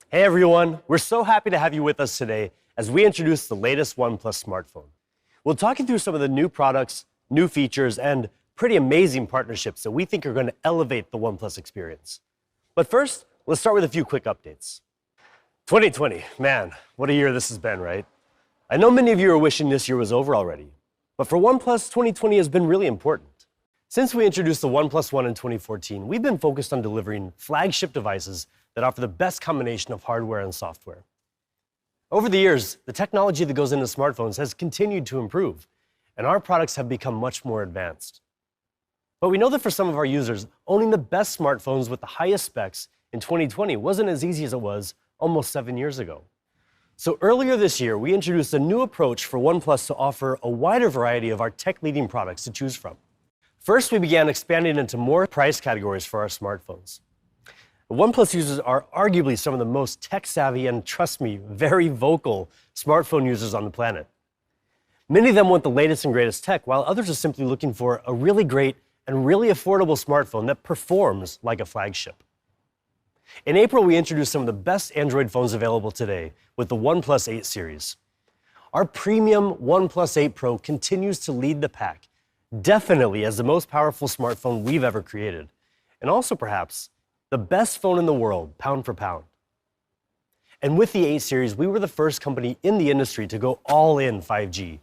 Hey everyone, we're so happy to have you with us today as we introduce the latest OnePlus smartphone. We'll talk you through some of the new products, new features, and pretty amazing partnerships that we think are going to elevate the OnePlus experience. But first, let's start with a few quick updates. 2020, man, what a year this has been, right? I know many of you are wishing this year was over already, but for OnePlus, 2020 has been really important. Since we introduced the OnePlus One in 2014, we've been focused on delivering flagship devices that offer the best combination of hardware and software. Over the years, the technology that goes into smartphones has continued to improve, and our products have become much more advanced. But we know that for some of our users, owning the best smartphones with the highest specs in 2020 wasn't as easy as it was almost 7 years ago. So earlier this year, we introduced a new approach for OnePlus to offer a wider variety of our tech-leading products to choose from. First, we began expanding into more price categories for our smartphones. OnePlus users are arguably some of the most tech-savvy and, trust me, very vocal smartphone users on the planet. Many of them want the latest and greatest tech, while others are simply looking for a really great and really affordable smartphone that performs like a flagship. In April, we introduced some of the best Android phones available today with the OnePlus 8 series. Our premium OnePlus 8 Pro continues to lead the pack, definitely as the most powerful smartphone we've ever created, and also perhaps the best phone in the world, pound for pound. And with the 8 series, we were the first company in the industry to go all in 5G,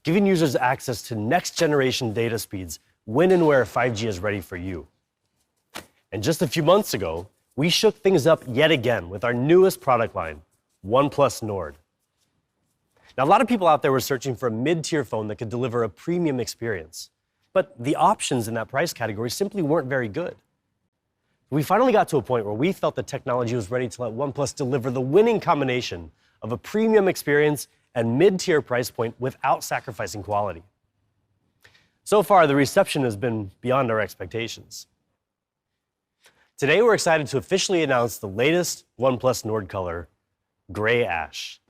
giving users access to next-generation data speeds when and where 5G is ready for you. And just a few months ago, we shook things up yet again with our newest product line, OnePlus Nord. Now, a lot of people out there were searching for a mid-tier phone that could deliver a premium experience, but the options in that price category simply weren't very good. We finally got to a point where we felt the technology was ready to let OnePlus deliver the winning combination of a premium experience and mid-tier price point without sacrificing quality. So far, the reception has been beyond our expectations. Today, we're excited to officially announce the latest OnePlus Nord color, Gray Ash.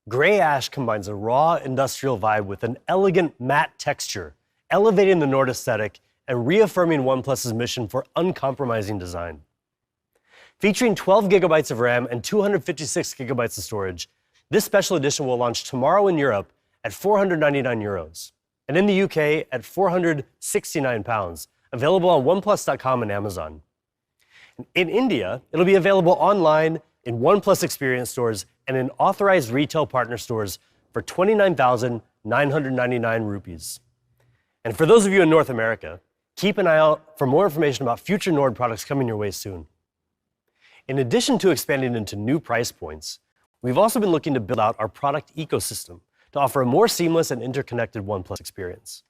Gray Ash combines a raw industrial vibe with an elegant matte texture, elevating the Nord aesthetic and reaffirming OnePlus's mission for uncompromising design. Featuring 12 gigabytes of RAM and 256 gigabytes of storage, this special edition will launch tomorrow in Europe at 499 euros, and in the UK at 469 pounds, available on OnePlus.com and Amazon. In India, it'll be available online in OnePlus Experience stores and in authorized retail partner stores for 29,999 rupees. And for those of you in North America, keep an eye out for more information about future Nord products coming your way soon. In addition to expanding into new price points, we've also been looking to build out our product ecosystem to offer a more seamless and interconnected OnePlus experience.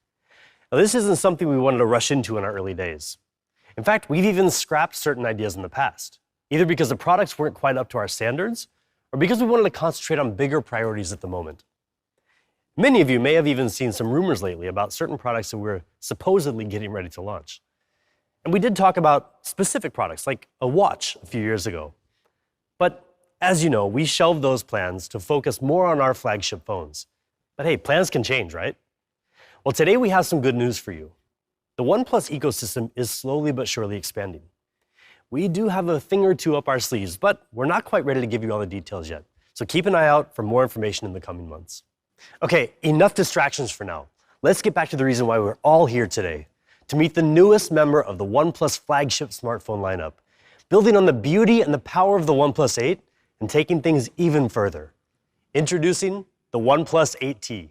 Now, this isn't something we wanted to rush into in our early days. In fact, we've even scrapped certain ideas in the past, either because the products weren't quite up to our standards or because we wanted to concentrate on bigger priorities at the moment. Many of you may have even seen some rumors lately about certain products that we're supposedly getting ready to launch. And we did talk about specific products, like a watch a few years ago. But as you know, we shelved those plans to focus more on our flagship phones. But hey, plans can change, right? Well, today we have some good news for you. The OnePlus ecosystem is slowly but surely expanding. We do have a thing or two up our sleeves, but we're not quite ready to give you all the details yet. So keep an eye out for more information in the coming months. Okay, enough distractions for now. Let's get back to the reason why we're all here today, to meet the newest member of the OnePlus flagship smartphone lineup, building on the beauty and the power of the OnePlus 8 and taking things even further. Introducing the OnePlus 8T.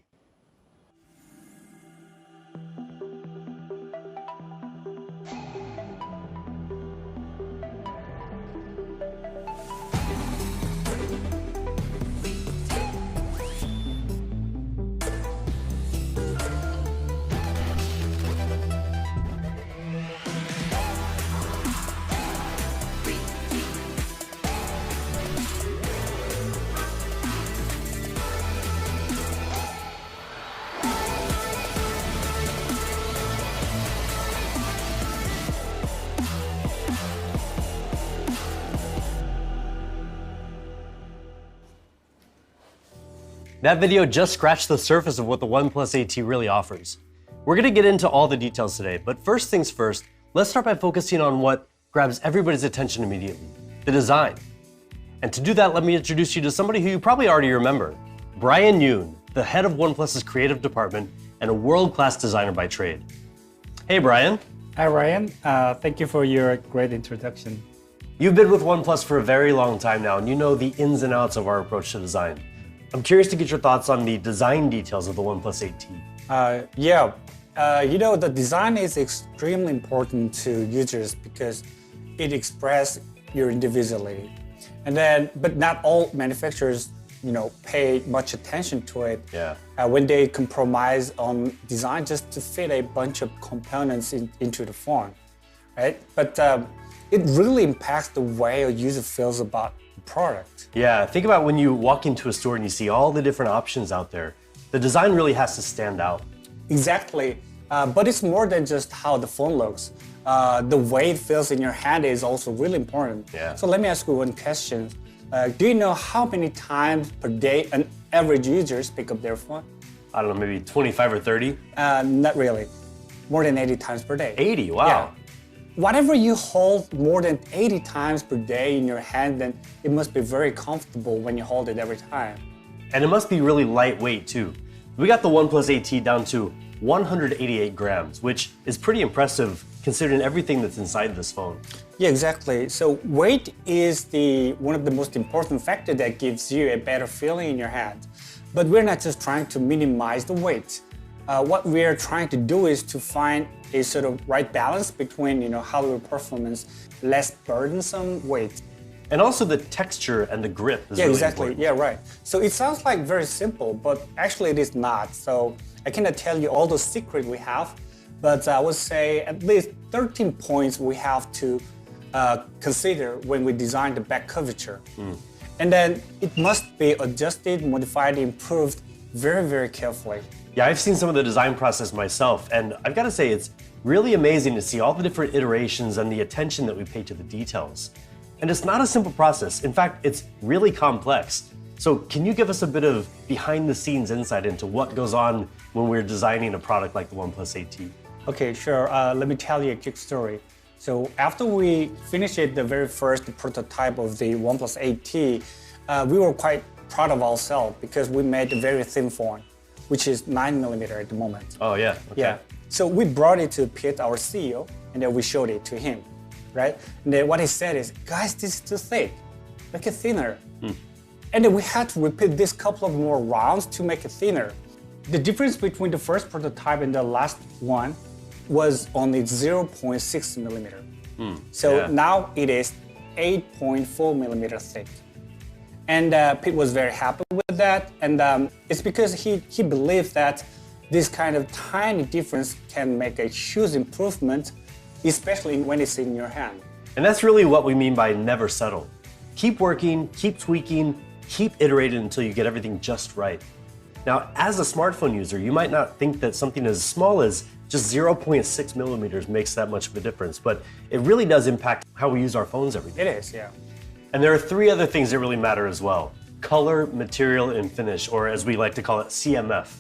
That video just scratched the surface of what the OnePlus 8T really offers. We're gonna get into all the details today, but first things first, let's start by focusing on what grabs everybody's attention immediately, the design. And to do that, let me introduce you to somebody who you probably already remember, Brian Yoon, the head of OnePlus's creative department and a world-class designer by trade. Hey, Brian. Hi, Ryan. Thank you for your great introduction. You've been with OnePlus for a very long time now, and you know the ins and outs of our approach to design. I'm curious to get your thoughts on the design details of the OnePlus 8T. The design is extremely important to users because it expresses your individuality. But not all manufacturers, pay much attention to it. Yeah. When they compromise on design just to fit a bunch of components into the phone, right? But it really impacts the way a user feels about the product. Yeah, think about when you walk into a store and you see all the different options out there. The design really has to stand out. Exactly, but it's more than just how the phone looks. The way it feels in your hand is also really important. Yeah. So let me ask you one question. Do you know how many times per day an average user pick up their phone? I don't know, maybe 25 or 30? Not really. More than 80 times per day. 80, wow. Yeah. Whatever you hold more than 80 times per day in your hand, then it must be very comfortable when you hold it every time. And it must be really lightweight too. We got the OnePlus 8T down to 188 grams, which is pretty impressive considering everything that's inside this phone. Yeah, exactly. So weight is one of the most important factors that gives you a better feeling in your hand. But we're not just trying to minimize the weight. What we're trying to do is to find a sort of right balance between, hardware performance, less burdensome weight. And also the texture and the grip is really important. Yeah, right. So it sounds like very simple, but actually it is not. So I cannot tell you all the secret we have, but I would say at least 13 points we have to consider when we design the back curvature. And then it must be adjusted, modified, improved very, very carefully. Yeah, I've seen some of the design process myself, and I've got to say it's really amazing to see all the different iterations and the attention that we pay to the details. And it's not a simple process. In fact, it's really complex. So can you give us a bit of behind-the-scenes insight into what goes on when we're designing a product like the OnePlus 8T? Okay, sure. Let me tell you a quick story. So after we finished the very first prototype of the OnePlus 8T, we were quite proud of ourselves because we made a very thin phone, which is 9mm at the moment. Oh, yeah. Okay. Yeah. So we brought it to Pete, our CEO, and then we showed it to him, right? And then what he said is, guys, this is too thick. Make it thinner. And then we had to repeat this couple of more rounds to make it thinner. The difference between the first prototype and the last one was only 0.6mm. So now it is 8.4mm thick. And Pete was very happy with that. And it's because he believed that this kind of tiny difference can make a huge improvement, especially when it's in your hand. And that's really what we mean by never settle. Keep working, keep tweaking, keep iterating until you get everything just right. Now, as a smartphone user, you might not think that something as small as just 0.6mm makes that much of a difference, but it really does impact how we use our phones every day. It is, yeah. And there are three other things that really matter as well: color, material, and finish, or as we like to call it, CMF.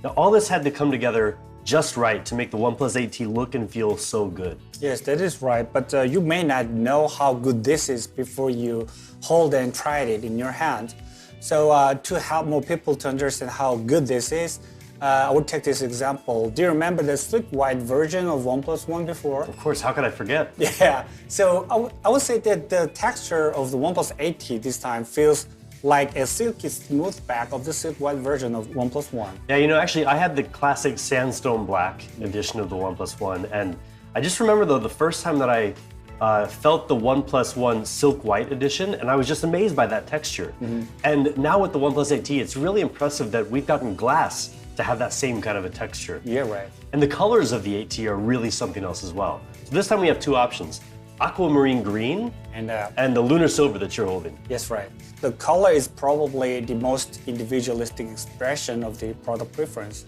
Now, all this had to come together just right to make the OnePlus 8T look and feel so good. Yes, that is right, but you may not know how good this is before you hold and try it in your hand. So to help more people to understand how good this is, I would take this example. Do you remember the slick white version of OnePlus One before? Of course, how could I forget? Yeah, so I would say that the texture of the OnePlus 8T this time feels like a silky smooth back of the silk white version of OnePlus One. Yeah, actually I had the classic sandstone black edition of the OnePlus One, and I just remember though the first time that I felt the OnePlus One silk white edition, and I was just amazed by that texture. And now with the OnePlus 8T, it's really impressive that we've gotten glass to have that same kind of a texture. Yeah, right. And the colors of the 8T are really something else as well. So this time we have two options: aquamarine green and the lunar silver that you're holding. Yes, right. The color is probably the most individualistic expression of the product preference.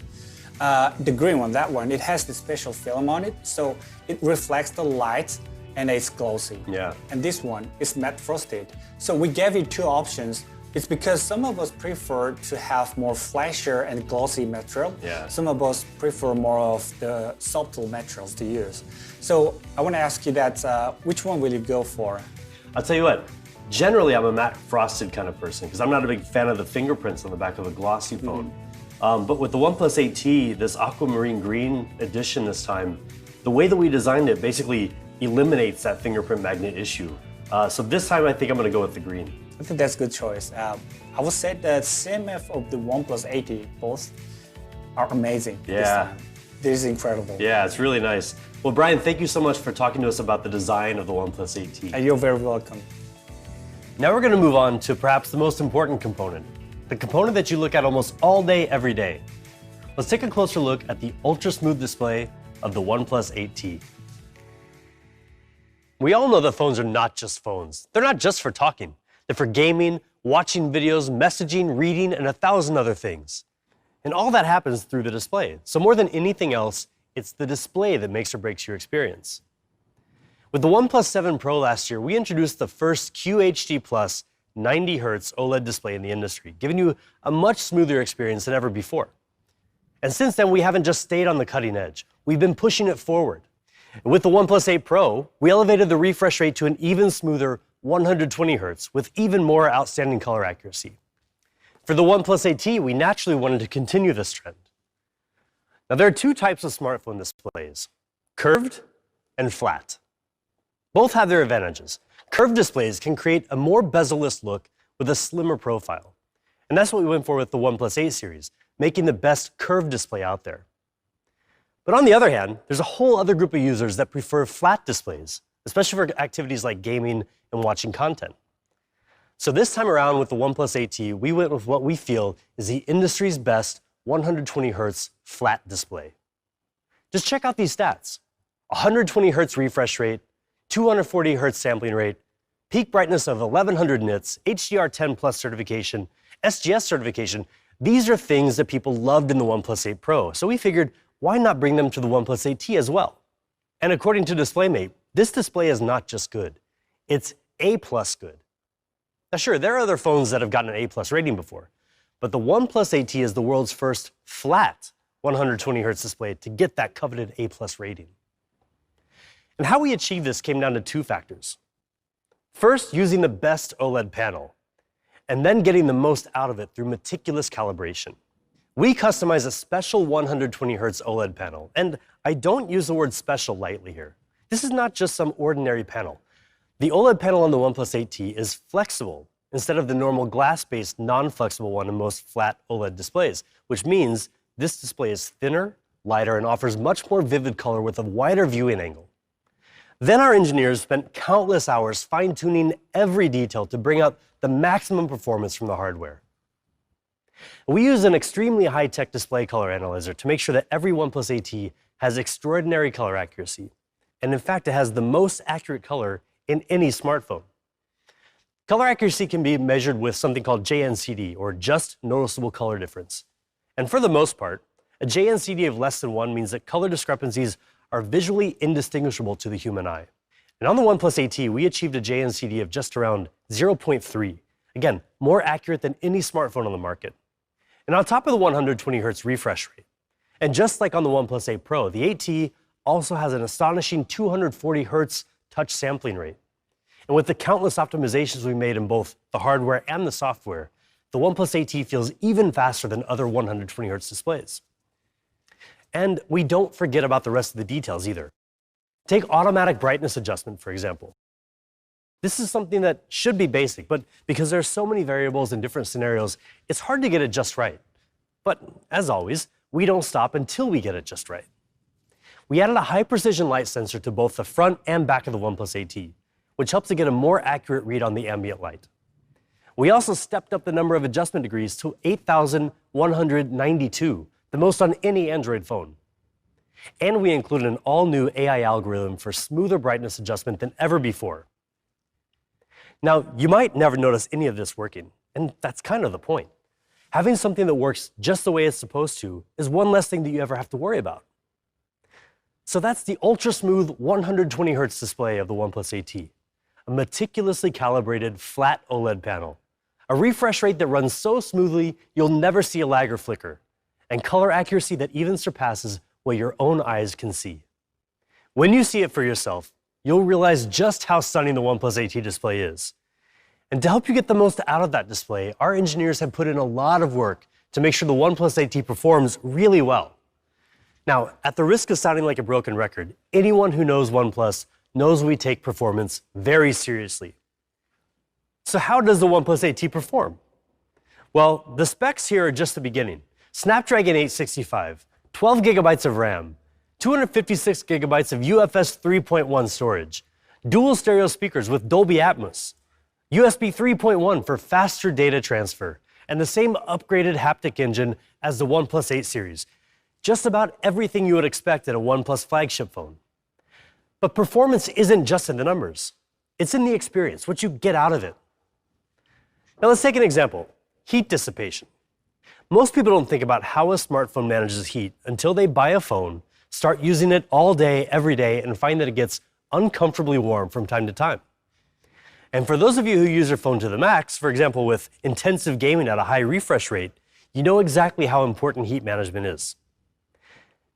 The green one, that one, it has the special film on it, so it reflects the light and it's glossy. Yeah. And this one is matte frosted. So we gave you two options. It's because some of us prefer to have more flashier and glossy material. Yeah. Some of us prefer more of the subtle materials to use. So I want to ask you that, which one will you go for? I'll tell you what, generally I'm a matte frosted kind of person because I'm not a big fan of the fingerprints on the back of a glossy phone. But with the OnePlus 8T, this aquamarine green edition this time, the way that we designed it basically eliminates that fingerprint magnet issue. So this time I think I'm going to go with the green. I think that's a good choice. I would say the CMF of the OnePlus 8T, both are amazing. Yeah. This is incredible. Yeah, it's really nice. Well, Brian, thank you so much for talking to us about the design of the OnePlus 8T. You're very welcome. Now we're going to move on to perhaps the most important component, the component that you look at almost all day, every day. Let's take a closer look at the ultra-smooth display of the OnePlus 8T. We all know that phones are not just phones. They're not just for talking. They're for gaming, watching videos, messaging, reading, and 1,000 other things. And all that happens through the display. So more than anything else, it's the display that makes or breaks your experience. With the OnePlus 7 Pro last year, we introduced the first QHD+ 90Hz OLED display in the industry, giving you a much smoother experience than ever before. And since then, we haven't just stayed on the cutting edge. We've been pushing it forward. With the OnePlus 8 Pro, we elevated the refresh rate to an even smoother 120 Hz with even more outstanding color accuracy. For the OnePlus 8T, we naturally wanted to continue this trend. Now, there are two types of smartphone displays, curved and flat. Both have their advantages. Curved displays can create a more bezel-less look with a slimmer profile. And that's what we went for with the OnePlus 8 series, making the best curved display out there. But on the other hand, there's a whole other group of users that prefer flat displays, especially for activities like gaming and watching content. So this time around with the OnePlus 8T, we went with what we feel is the industry's best 120 Hz flat display. Just check out these stats. 120 Hz refresh rate, 240 Hz sampling rate, peak brightness of 1100 nits, HDR10 Plus certification, SGS certification. These are things that people loved in the OnePlus 8 Pro. So we figured, why not bring them to the OnePlus 8T as well? And according to DisplayMate, this display is not just good, it's A+ good. Now sure, there are other phones that have gotten an A+ rating before, but the OnePlus 8T is the world's first flat 120 Hz display to get that coveted A+ rating. And how we achieved this came down to two factors. First, using the best OLED panel, and then getting the most out of it through meticulous calibration. We customize a special 120 Hz OLED panel, and I don't use the word special lightly here. This is not just some ordinary panel. The OLED panel on the OnePlus 8T is flexible instead of the normal glass-based non-flexible one in most flat OLED displays, which means this display is thinner, lighter, and offers much more vivid color with a wider viewing angle. Then our engineers spent countless hours fine-tuning every detail to bring out the maximum performance from the hardware. We use an extremely high-tech display color analyzer to make sure that every OnePlus 8T has extraordinary color accuracy. And in fact, it has the most accurate color in any smartphone. Color accuracy can be measured with something called JNCD, or just noticeable color difference. And for the most part, a JNCD of less than 1 means that color discrepancies are visually indistinguishable to the human eye. And on the OnePlus 8T, we achieved a JNCD of just around 0.3. Again, more accurate than any smartphone on the market. And on top of the 120 Hz refresh rate, and just like on the OnePlus 8 Pro, the 8T also has an astonishing 240 Hz touch sampling rate. And with the countless optimizations we made in both the hardware and the software, the OnePlus 8T feels even faster than other 120 Hz displays. And we don't forget about the rest of the details either. Take automatic brightness adjustment, for example. This is something that should be basic, but because there are so many variables in different scenarios, it's hard to get it just right. But as always, we don't stop until we get it just right. We added a high-precision light sensor to both the front and back of the OnePlus 8T, which helps to get a more accurate read on the ambient light. We also stepped up the number of adjustment degrees to 8,192, the most on any Android phone. And we included an all-new AI algorithm for smoother brightness adjustment than ever before. Now, you might never notice any of this working, and that's kind of the point. Having something that works just the way it's supposed to is one less thing that you ever have to worry about. So that's the ultra-smooth 120 Hz display of the OnePlus 8T, a meticulously calibrated flat OLED panel, a refresh rate that runs so smoothly you'll never see a lag or flicker, and color accuracy that even surpasses what your own eyes can see. When you see it for yourself, you'll realize just how stunning the OnePlus 8T display is. And to help you get the most out of that display, our engineers have put in a lot of work to make sure the OnePlus 8T performs really well. Now, at the risk of sounding like a broken record, anyone who knows OnePlus knows we take performance very seriously. So how does the OnePlus 8T perform? Well, the specs here are just the beginning. Snapdragon 865, 12 gigabytes of RAM, 256 gigabytes of UFS 3.1 storage, dual stereo speakers with Dolby Atmos, USB 3.1 for faster data transfer, and the same upgraded haptic engine as the OnePlus 8 series. Just about everything you would expect in a OnePlus flagship phone. But performance isn't just in the numbers. It's in the experience, what you get out of it. Now let's take an example, heat dissipation. Most people don't think about how a smartphone manages heat until they buy a phone, start using it all day, every day, and find that it gets uncomfortably warm from time to time. And for those of you who use your phone to the max, for example with intensive gaming at a high refresh rate, you know exactly how important heat management is.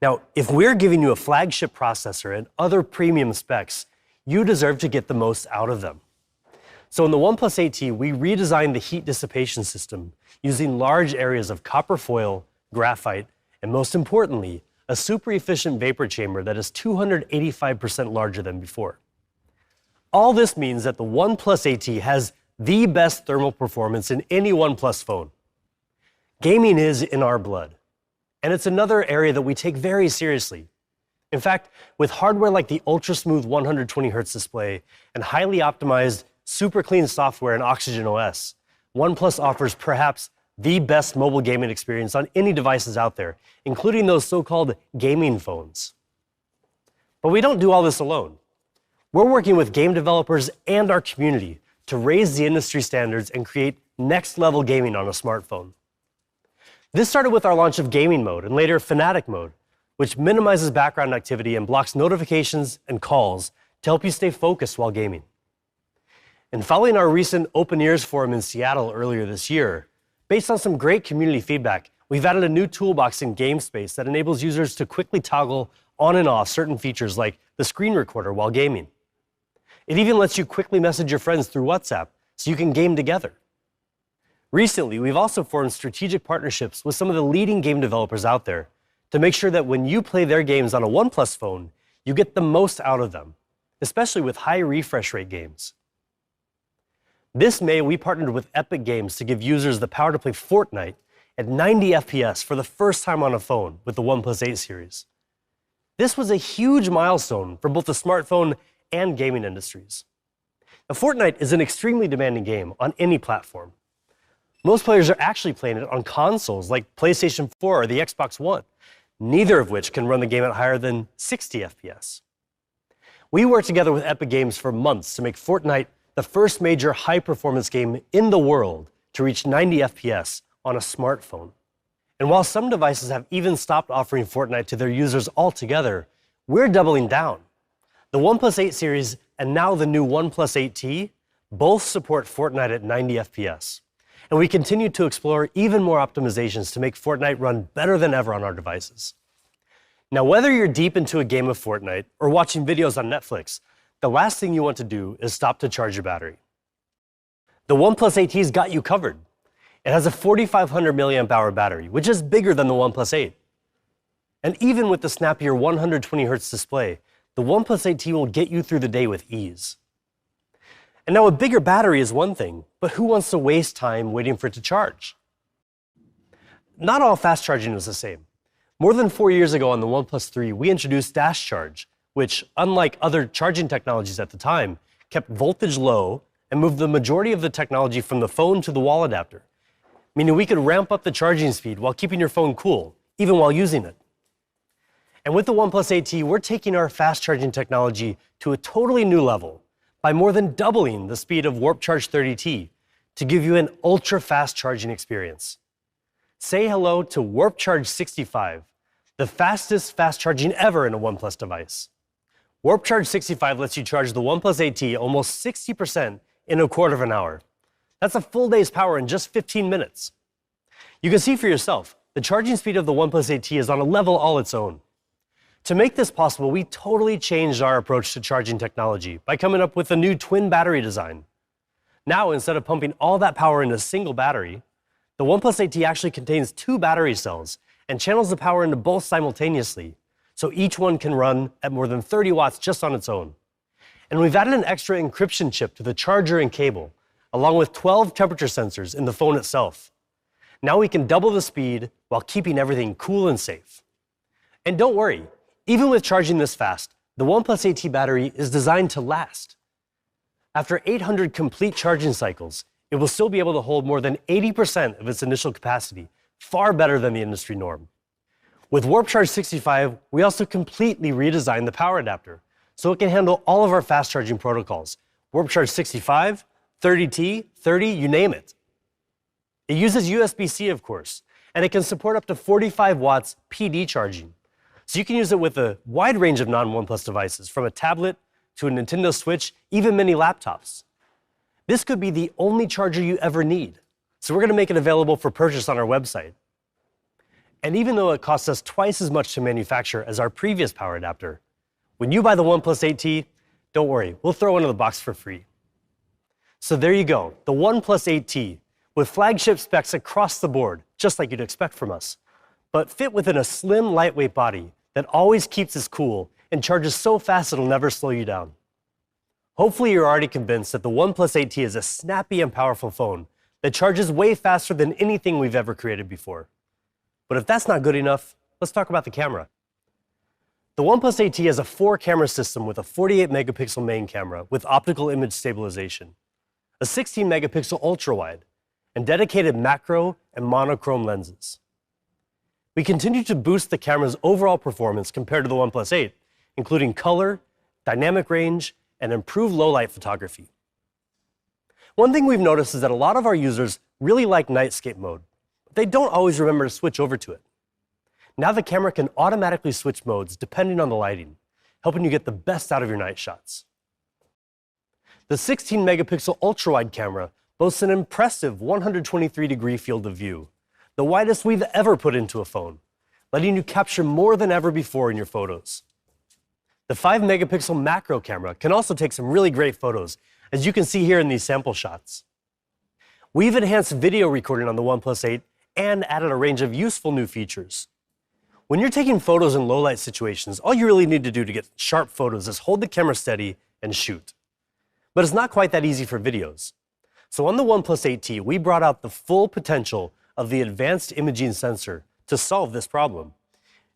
Now, if we're giving you a flagship processor and other premium specs, you deserve to get the most out of them. So in the OnePlus 8T, we redesigned the heat dissipation system using large areas of copper foil, graphite, and most importantly, a super efficient vapor chamber that is 285% larger than before. All this means that the OnePlus 8T has the best thermal performance in any OnePlus phone. Gaming is in our blood, and it's another area that we take very seriously. In fact, with hardware like the ultra-smooth 120Hz display and highly optimized, super clean software in OxygenOS, OnePlus offers perhaps the best mobile gaming experience on any devices out there, including those so-called gaming phones. But we don't do all this alone. We're working with game developers and our community to raise the industry standards and create next-level gaming on a smartphone. This started with our launch of Gaming Mode and later Fanatic Mode, which minimizes background activity and blocks notifications and calls to help you stay focused while gaming. And following our recent Open Ears Forum in Seattle earlier this year, based on some great community feedback, we've added a new toolbox in GameSpace that enables users to quickly toggle on and off certain features like the screen recorder while gaming. It even lets you quickly message your friends through WhatsApp so you can game together. Recently, we've also formed strategic partnerships with some of the leading game developers out there to make sure that when you play their games on a OnePlus phone, you get the most out of them, especially with high refresh rate games. This May, we partnered with Epic Games to give users the power to play Fortnite at 90 FPS for the first time on a phone with the OnePlus 8 series. This was a huge milestone for both the smartphone and gaming industries. Now, Fortnite is an extremely demanding game on any platform. Most players are actually playing it on consoles like PlayStation 4 or the Xbox One, neither of which can run the game at higher than 60 FPS. We worked together with Epic Games for months to make Fortnite the first major high-performance game in the world to reach 90 FPS on a smartphone. And while some devices have even stopped offering Fortnite to their users altogether, we're doubling down. The OnePlus 8 series and now the new OnePlus 8T both support Fortnite at 90 FPS. And we continue to explore even more optimizations to make Fortnite run better than ever on our devices. Now, whether you're deep into a game of Fortnite or watching videos on Netflix, the last thing you want to do is stop to charge your battery. The OnePlus 8T's got you covered. It has a 4,500 mAh battery, which is bigger than the OnePlus 8. And even with the snappier 120Hz display, the OnePlus 8T will get you through the day with ease. And now a bigger battery is one thing, but who wants to waste time waiting for it to charge? Not all fast charging is the same. More than 4 years ago on the OnePlus 3, we introduced Dash Charge, which, unlike other charging technologies at the time, kept voltage low and moved the majority of the technology from the phone to the wall adapter, meaning we could ramp up the charging speed while keeping your phone cool, even while using it. And with the OnePlus 8T, we're taking our fast charging technology to a totally new level by more than doubling the speed of Warp Charge 30T to give you an ultra-fast charging experience. Say hello to Warp Charge 65, the fastest fast charging ever in a OnePlus device. Warp Charge 65 lets you charge the OnePlus 8T almost 60% in a quarter of an hour. That's a full day's power in just 15 minutes. You can see for yourself, the charging speed of the OnePlus 8T is on a level all its own. To make this possible, we totally changed our approach to charging technology by coming up with a new twin battery design. Now, instead of pumping all that power in a single battery, the OnePlus 8T actually contains 2 battery cells and channels the power into both simultaneously, so each one can run at more than 30 watts just on its own. And we've added an extra encryption chip to the charger and cable, along with 12 temperature sensors in the phone itself. Now we can double the speed while keeping everything cool and safe. And don't worry, even with charging this fast, the OnePlus 8T battery is designed to last. After 800 complete charging cycles, it will still be able to hold more than 80% of its initial capacity, far better than the industry norm. With Warp Charge 65, we also completely redesigned the power adapter, so it can handle all of our fast charging protocols. Warp Charge 65, 30T, 30, you name it. It uses USB-C, of course, and it can support up to 45 watts PD charging. So you can use it with a wide range of non-OnePlus devices, from a tablet to a Nintendo Switch, even mini laptops. This could be the only charger you ever need, so we're going to make it available for purchase on our website. And even though it costs us twice as much to manufacture as our previous power adapter, when you buy the OnePlus 8T, don't worry, we'll throw it in the box for free. So there you go, the OnePlus 8T, with flagship specs across the board, just like you'd expect from us, but fit within a slim, lightweight body that always keeps us cool and charges so fast it'll never slow you down. Hopefully you're already convinced that the OnePlus 8T is a snappy and powerful phone that charges way faster than anything we've ever created before. But if that's not good enough, let's talk about the camera. The OnePlus 8T has a 4-camera system with a 48-megapixel main camera with optical image stabilization, a 16-megapixel ultra-wide, and dedicated macro and monochrome lenses. We continue to boost the camera's overall performance compared to the OnePlus 8, including color, dynamic range, and improved low-light photography. One thing we've noticed is that a lot of our users really like nightscape mode, but they don't always remember to switch over to it. Now the camera can automatically switch modes depending on the lighting, helping you get the best out of your night shots. The 16-megapixel ultra-wide camera boasts an impressive 123-degree field of view, the widest we've ever put into a phone, letting you capture more than ever before in your photos. The 5-megapixel macro camera can also take some really great photos, as you can see here in these sample shots. We've enhanced video recording on the OnePlus 8 and added a range of useful new features. When you're taking photos in low-light situations, all you really need to do to get sharp photos is hold the camera steady and shoot. But it's not quite that easy for videos. So on the OnePlus 8T, we brought out the full potential of the advanced imaging sensor to solve this problem.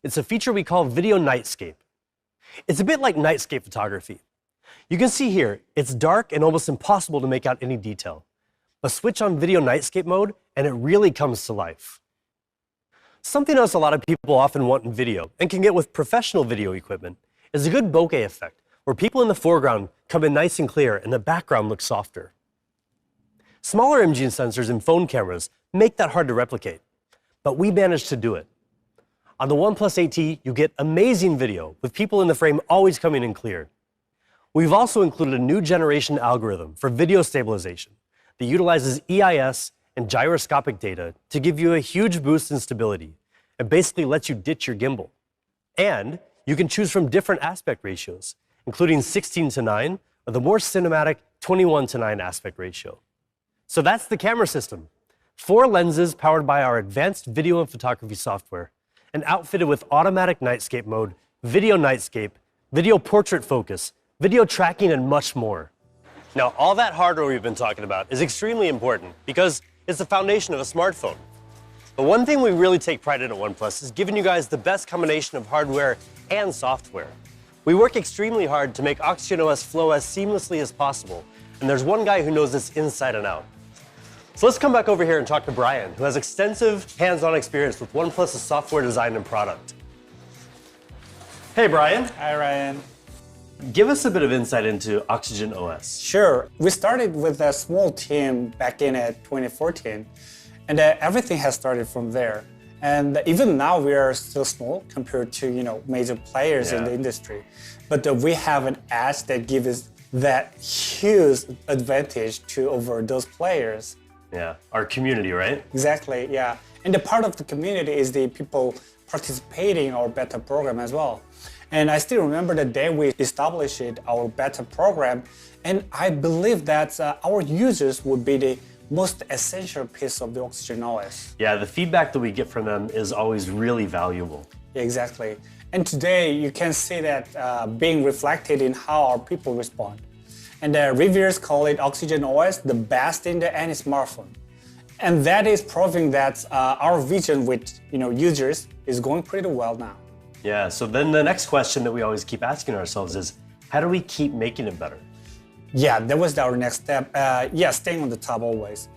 It's a feature we call Video Nightscape. It's a bit like nightscape photography. You can see here, it's dark and almost impossible to make out any detail. But switch on Video Nightscape mode, and it really comes to life. Something else a lot of people often want in video, and can get with professional video equipment, is a good bokeh effect, where people in the foreground come in nice and clear and the background looks softer. Smaller imaging sensors in phone cameras make that hard to replicate, but we managed to do it. On the OnePlus 8T, you get amazing video with people in the frame always coming in clear. We've also included a new generation algorithm for video stabilization that utilizes EIS and gyroscopic data to give you a huge boost in stability and basically lets you ditch your gimbal. And you can choose from different aspect ratios, including 16:9 or the more cinematic 21:9 aspect ratio. So that's the camera system. 4 lenses powered by our advanced video and photography software, and outfitted with automatic nightscape mode, video nightscape, video portrait focus, video tracking, and much more. Now, all that hardware we've been talking about is extremely important because it's the foundation of a smartphone. But one thing we really take pride in at OnePlus is giving you guys the best combination of hardware and software. We work extremely hard to make OxygenOS flow as seamlessly as possible, and there's one guy who knows this inside and out. So let's come back over here and talk to Brian, who has extensive hands-on experience with OnePlus' software design and product. Hey, Brian. Hi, Ryan. Give us a bit of insight into OxygenOS. Sure. We started with a small team back in 2014, and everything has started from there. And even now we are still small compared to major players in the industry. But we have an edge that gives us that huge advantage to over those players. Yeah, our community, right? Exactly, yeah. And the part of the community is the people participating in our beta program as well. And I still remember the day we established our beta program, and I believe that our users would be the most essential piece of the OxygenOS. Yeah, the feedback that we get from them is always really valuable. Exactly. And today you can see that being reflected in how our people respond. And the reviewers call it OxygenOS the best in any smartphone. And that is proving that our vision with users is going pretty well now. Yeah, so then the next question that we always keep asking ourselves is, how do we keep making it better? Yeah, that was our next step. Staying on the top always.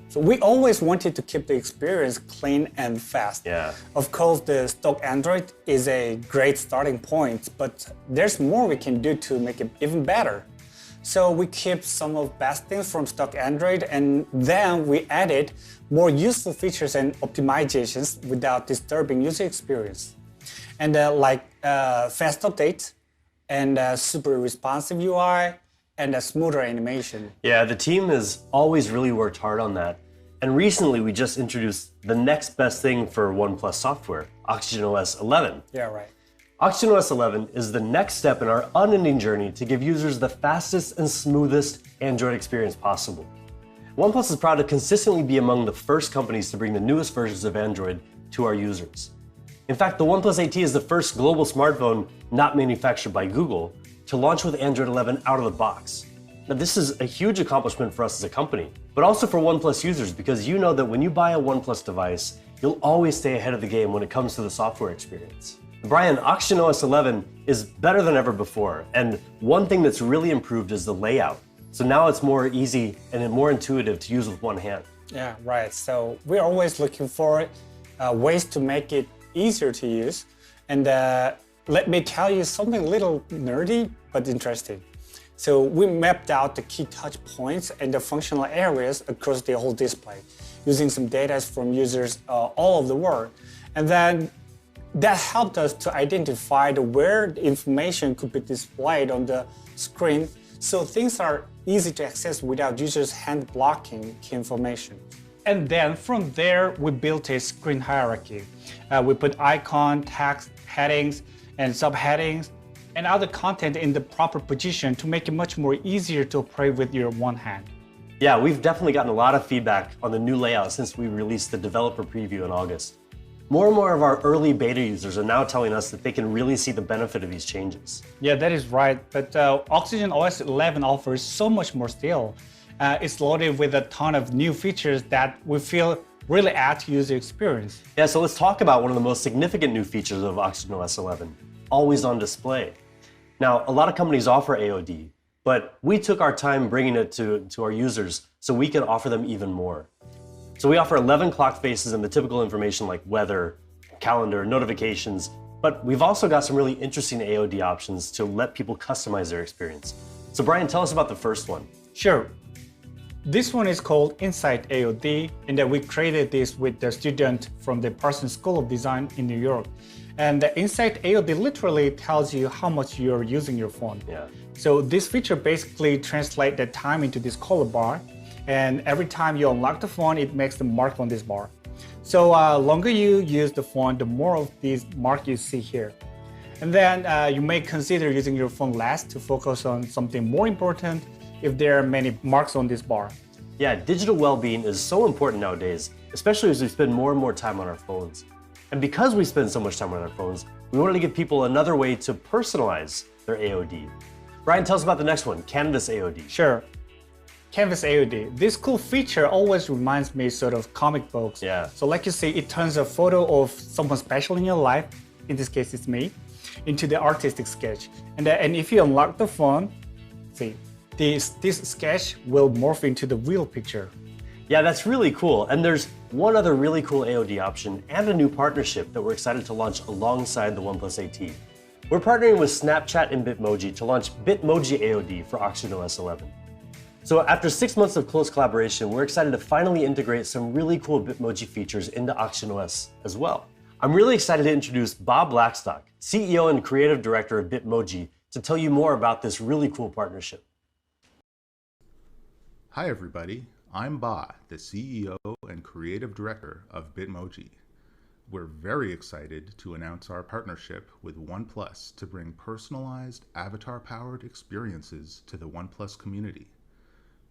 So we always wanted to keep the experience clean and fast. Yeah. Of course, the stock Android is a great starting point, but there's more we can do to make it even better. So we keep some of best things from stock Android, and then we added more useful features and optimizations without disturbing user experience. And fast update, and super responsive UI, and a smoother animation. Yeah, the team has always really worked hard on that. And recently we just introduced the next best thing for OnePlus software, OxygenOS 11. Yeah, right. OxygenOS 11 is the next step in our unending journey to give users the fastest and smoothest Android experience possible. OnePlus is proud to consistently be among the first companies to bring the newest versions of Android to our users. In fact, the OnePlus 8T is the first global smartphone not manufactured by Google to launch with Android 11 out of the box. Now, this is a huge accomplishment for us as a company, but also for OnePlus users, because you know that when you buy a OnePlus device, you'll always stay ahead of the game when it comes to the software experience. Brian, OxygenOS 11 is better than ever before, and one thing that's really improved is the layout. So now it's more easy and more intuitive to use with one hand. Yeah, right. So we're always looking for ways to make it easier to use. And let me tell you something a little nerdy, but interesting. So we mapped out the key touch points and the functional areas across the whole display, using some data from users all over the world. And then that helped us to identify where the information could be displayed on the screen, so things are easy to access without users hand blocking key information. And then from there, we built a screen hierarchy. We put icon, text, headings, and subheadings, and other content in the proper position to make it much more easier to operate with your one hand. Yeah, we've definitely gotten a lot of feedback on the new layout since we released the developer preview in August. More and more of our early beta users are now telling us that they can really see the benefit of these changes. Yeah, that is right. But OxygenOS 11 offers so much more still. It's loaded with a ton of new features that we feel really add to user experience. Yeah, so let's talk about one of the most significant new features of OxygenOS 11, always on display. Now, a lot of companies offer AOD, but we took our time bringing it to our users so we can offer them even more. So we offer 11 clock faces and the typical information like weather, calendar, notifications, but we've also got some really interesting AOD options to let people customize their experience. So Brian, tell us about the first one. Sure. This one is called Insight AOD, and we created this with the student from the Parsons School of Design in New York. And the Insight AOD literally tells you how much you're using your phone. Yeah. So this feature basically translates the time into this color bar, and every time you unlock the phone, it makes the mark on this bar. So longer you use the phone, the more of these marks you see here. And then you may consider using your phone less to focus on something more important if there are many marks on this bar. Yeah, digital well-being is so important nowadays, especially as we spend more and more time on our phones. And because we spend so much time on our phones, we wanted to give people another way to personalize their AOD. Brian, tell us about the next one, Canvas AOD. Sure. Canvas AOD. This cool feature always reminds me sort of comic books. Yeah. So like you see, it turns a photo of someone special in your life, in this case it's me, into the artistic sketch. And if you unlock the phone, see, this sketch will morph into the real picture. Yeah, that's really cool. And there's one other really cool AOD option and a new partnership that we're excited to launch alongside the OnePlus 8T. We're partnering with Snapchat and Bitmoji to launch Bitmoji AOD for OxygenOS 11. So after 6 months of close collaboration, we're excited to finally integrate some really cool Bitmoji features into OxygenOS as well. I'm really excited to introduce Bob Blackstock, CEO and creative director of Bitmoji, to tell you more about this really cool partnership. Hi everybody, I'm Ba, the CEO and Creative Director of Bitmoji. We're very excited to announce our partnership with OnePlus to bring personalized, avatar-powered experiences to the OnePlus community.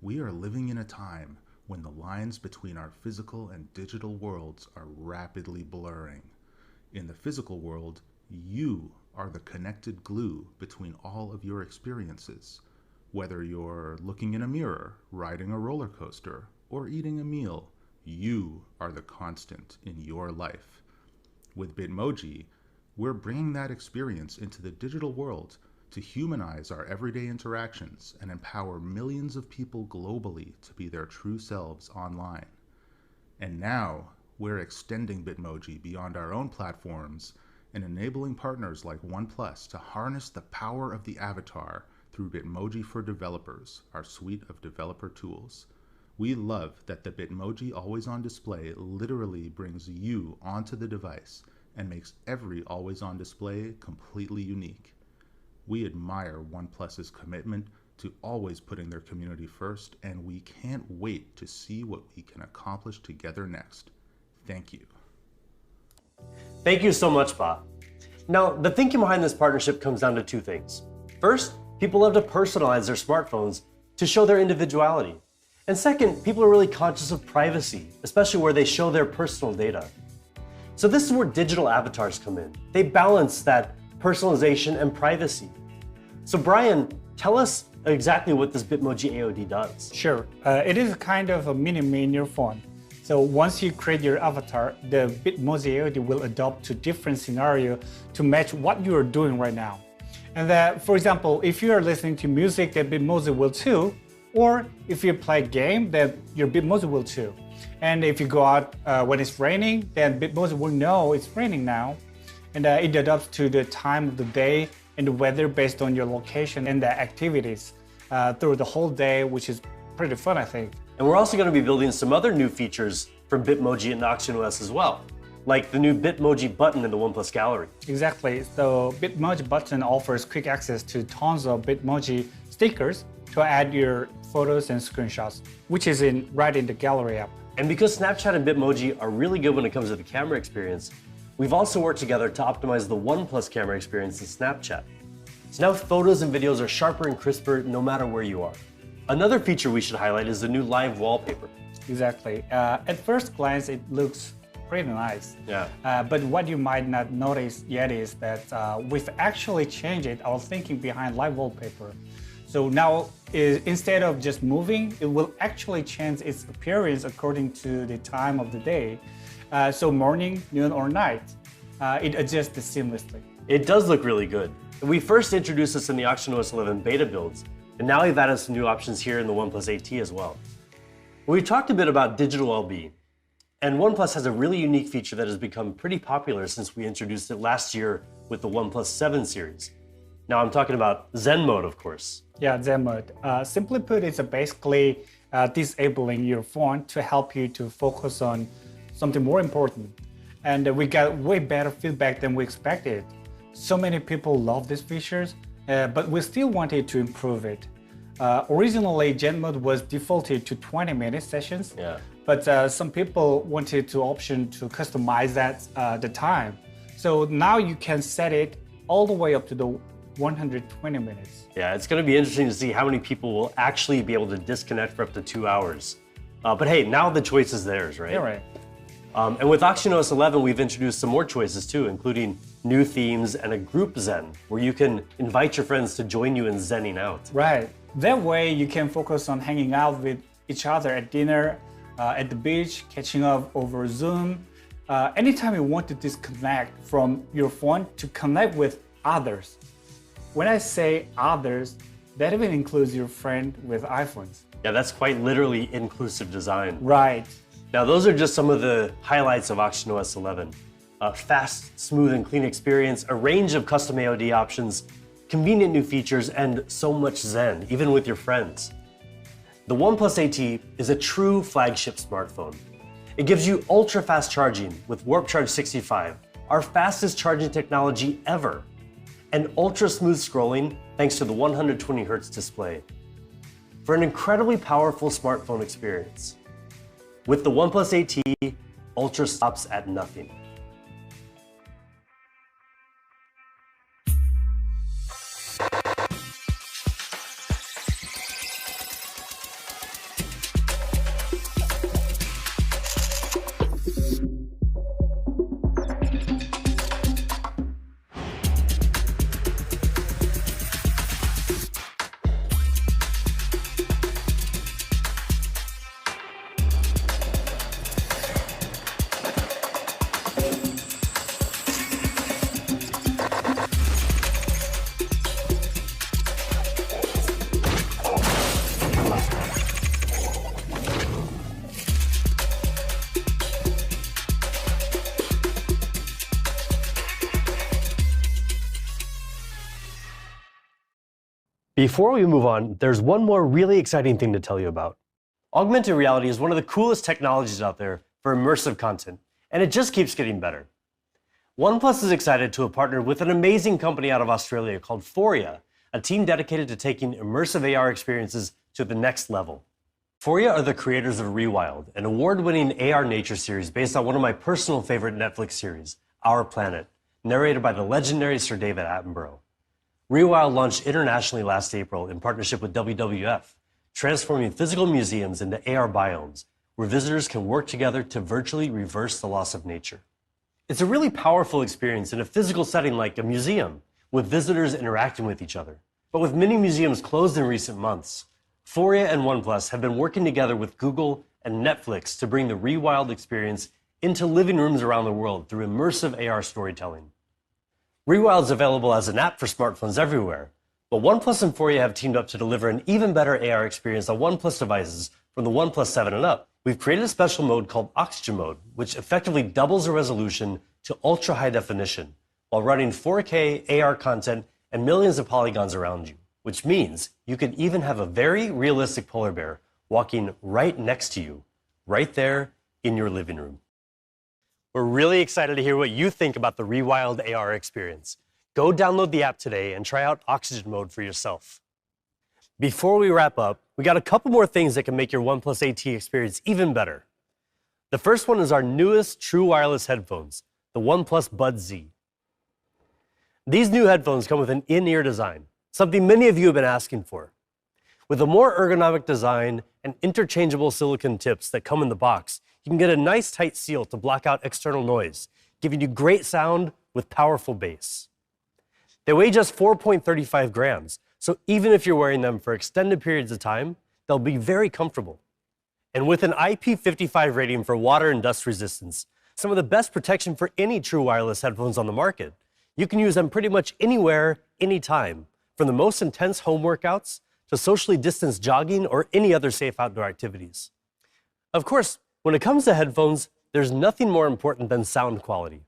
We are living in a time when the lines between our physical and digital worlds are rapidly blurring. In the physical world, you are the connected glue between all of your experiences. Whether you're looking in a mirror, riding a roller coaster, or eating a meal, you are the constant in your life. With Bitmoji, we're bringing that experience into the digital world to humanize our everyday interactions and empower millions of people globally to be their true selves online. And now, we're extending Bitmoji beyond our own platforms and enabling partners like OnePlus to harness the power of the avatar through Bitmoji for Developers, our suite of developer tools. We love that the Bitmoji Always On display literally brings you onto the device and makes every Always On display completely unique. We admire OnePlus's commitment to always putting their community first, and we can't wait to see what we can accomplish together next. Thank you. Thank you so much, Ba. Now, the thinking behind this partnership comes down to two things. First, people love to personalize their smartphones to show their individuality. And second, people are really conscious of privacy, especially where they show their personal data. So this is where digital avatars come in. They balance that personalization and privacy. So Brian, tell us exactly what this Bitmoji AOD does. Sure. It is kind of a mini-me in your phone. So once you create your avatar, the Bitmoji AOD will adapt to different scenarios to match what you are doing right now. And that, for example, if you are listening to music, then Bitmoji will too. Or if you play a game, then your Bitmoji will too. And if you go out when it's raining, then Bitmoji will know it's raining now. And it adapts to the time of the day and the weather based on your location and the activities through the whole day, which is pretty fun, I think. And we're also going to be building some other new features from Bitmoji and OxygenOS as well, like the new Bitmoji button in the OnePlus gallery. Exactly. So Bitmoji button offers quick access to tons of Bitmoji stickers to add your photos and screenshots, which is right in the gallery app. And because Snapchat and Bitmoji are really good when it comes to the camera experience, we've also worked together to optimize the OnePlus camera experience in Snapchat. So now photos and videos are sharper and crisper no matter where you are. Another feature we should highlight is the new live wallpaper. Exactly. At first glance, it looks pretty nice. Yeah. But what you might not notice yet is that we've actually changed our thinking behind live wallpaper. So now, instead of just moving, it will actually change its appearance according to the time of the day. So morning, noon, or night, it adjusts seamlessly. It does look really good. We first introduced this in the OxygenOS 11 beta builds, and now we've added some new options here in the OnePlus 8T as well. We talked a bit about digital well-being, and OnePlus has a really unique feature that has become pretty popular since we introduced it last year with the OnePlus 7 series. Now I'm talking about Zen mode, of course. Yeah, Zen mode. Simply put, it's basically disabling your phone to help you to focus on something more important. And we got way better feedback than we expected. So many people love these features, but we still wanted to improve it. Originally, Zen mode was defaulted to 20-minute sessions, but some people wanted the option to customize that the time. So now you can set it all the way up to the 120 minutes. Yeah, it's going to be interesting to see how many people will actually be able to disconnect for up to 2 hours. But hey, now the choice is theirs, right? Yeah, right. And with OxygenOS 11, we've introduced some more choices too, including new themes and a group Zen, where you can invite your friends to join you in Zenning out. Right. That way you can focus on hanging out with each other at dinner, at the beach, catching up over Zoom. Anytime you want to disconnect from your phone to connect with others. When I say others, that even includes your friend with iPhones. Yeah, that's quite literally inclusive design. Right. Now, those are just some of the highlights of OxygenOS 11. Fast, smooth, and clean experience, a range of custom AOD options, convenient new features, and so much Zen, even with your friends. The OnePlus 8T is a true flagship smartphone. It gives you ultra-fast charging with Warp Charge 65, our fastest charging technology ever, and ultra-smooth scrolling thanks to the 120Hz display. for an incredibly powerful smartphone experience. With the OnePlus 8T, Ultra stops at nothing. Before we move on, there's one more really exciting thing to tell you about. Augmented reality is one of the coolest technologies out there for immersive content, and it just keeps getting better. OnePlus is excited to have partnered with an amazing company out of Australia called Foria, a team dedicated to taking immersive AR experiences to the next level. Foria are the creators of Rewild, an award-winning AR nature series based on one of my personal favorite Netflix series, Our Planet, narrated by the legendary Sir David Attenborough. Rewild launched internationally last April in partnership with WWF, transforming physical museums into AR biomes, where visitors can work together to virtually reverse the loss of nature. It's a really powerful experience in a physical setting like a museum, with visitors interacting with each other. But with many museums closed in recent months, Foria and OnePlus have been working together with Google and Netflix to bring the Rewild experience into living rooms around the world through immersive AR storytelling. Rewild is available as an app for smartphones everywhere, but OnePlus and Foria have teamed up to deliver an even better AR experience on OnePlus devices from the OnePlus 7 and up. We've created a special mode called Oxygen Mode, which effectively doubles the resolution to ultra high definition while running 4K AR content and millions of polygons around you, which means you can even have a very realistic polar bear walking right next to you, right there in your living room. We're really excited to hear what you think about the Rewild AR experience. Go download the app today and try out Oxygen Mode for yourself. Before we wrap up, we got a couple more things that can make your OnePlus 8T experience even better. The first one is our newest true wireless headphones, the OnePlus Buds Z. These new headphones come with an in-ear design, something many of you have been asking for. With a more ergonomic design and interchangeable silicone tips that come in the box, you can get a nice tight seal to block out external noise, giving you great sound with powerful bass. They weigh just 4.35 grams, so even if you're wearing them for extended periods of time, they'll be very comfortable. And with an IP55 rating for water and dust resistance, some of the best protection for any true wireless headphones on the market, you can use them pretty much anywhere, anytime, from the most intense home workouts to socially distanced jogging or any other safe outdoor activities. Of course, when it comes to headphones, there's nothing more important than sound quality.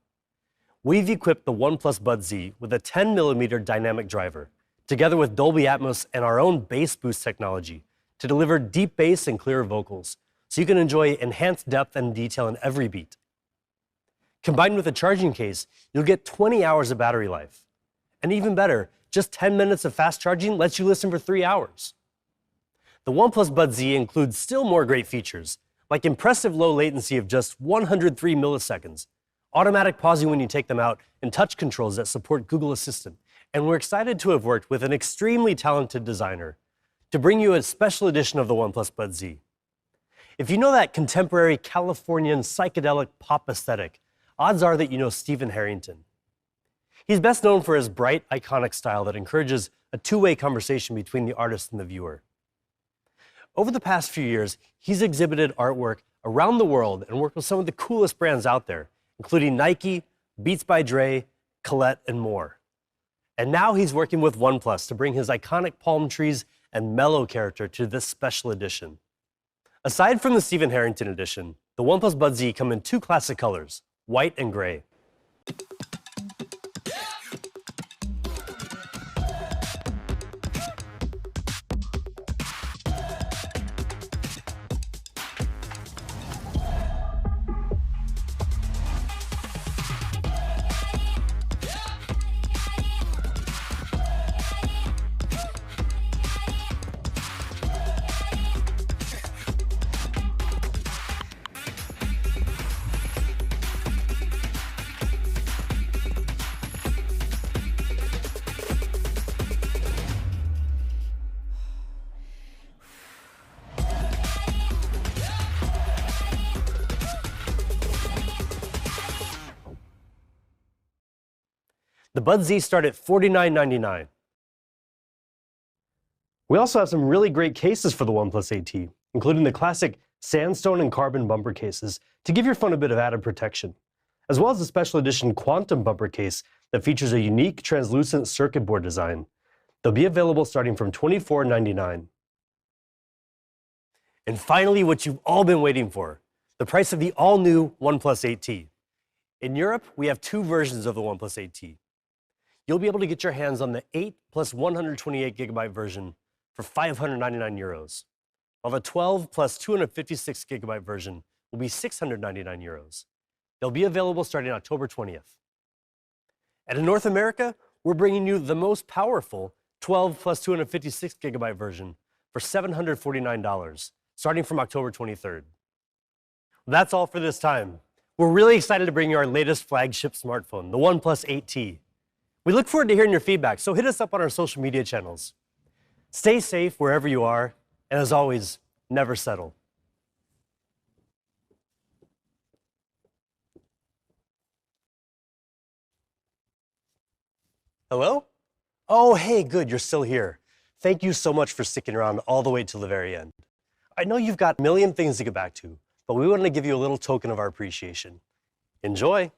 We've equipped the OnePlus Buds Z with a 10mm dynamic driver, together with Dolby Atmos and our own bass boost technology, to deliver deep bass and clear vocals, so you can enjoy enhanced depth and detail in every beat. Combined with a charging case, you'll get 20 hours of battery life. And even better, just 10 minutes of fast charging lets you listen for 3 hours. The OnePlus Buds Z includes still more great features, like impressive low latency of just 103 milliseconds, automatic pausing when you take them out, and touch controls that support Google Assistant. And we're excited to have worked with an extremely talented designer to bring you a special edition of the OnePlus Buds Z. If you know that contemporary Californian psychedelic pop aesthetic, odds are that you know Stephen Harrington. He's best known for his bright, iconic style that encourages a two-way conversation between the artist and the viewer. Over the past few years, he's exhibited artwork around the world and worked with some of the coolest brands out there, including Nike, Beats by Dre, Colette, and more. And now he's working with OnePlus to bring his iconic palm trees and mellow character to this special edition. Aside from the Stephen Harrington edition, the OnePlus Buds Z come in two classic colors, white and gray. The Buds Z start at $49.99. We also have some really great cases for the OnePlus 8T, including the classic sandstone and carbon bumper cases to give your phone a bit of added protection, as well as the special edition Quantum bumper case that features a unique translucent circuit board design. They'll be available starting from $24.99. And finally, what you've all been waiting for, the price of the all-new OnePlus 8T. In Europe, we have two versions of the OnePlus 8T. You'll be able to get your hands on the 8 plus 128 gigabyte version for €599, while the 12 plus 256 gigabyte version will be €699. They'll be available starting October 20th. And in North America, we're bringing you the most powerful 12 plus 256 gigabyte version for $749, starting from October 23rd. That's all for this time. We're really excited to bring you our latest flagship smartphone, the OnePlus 8T. We look forward to hearing your feedback, so hit us up on our social media channels. Stay safe wherever you are, and as always, never settle. Hello? Oh, hey, good, you're still here. Thank you so much for sticking around all the way till the very end. I know you've got a million things to get back to, but we wanted to give you a little token of our appreciation. Enjoy.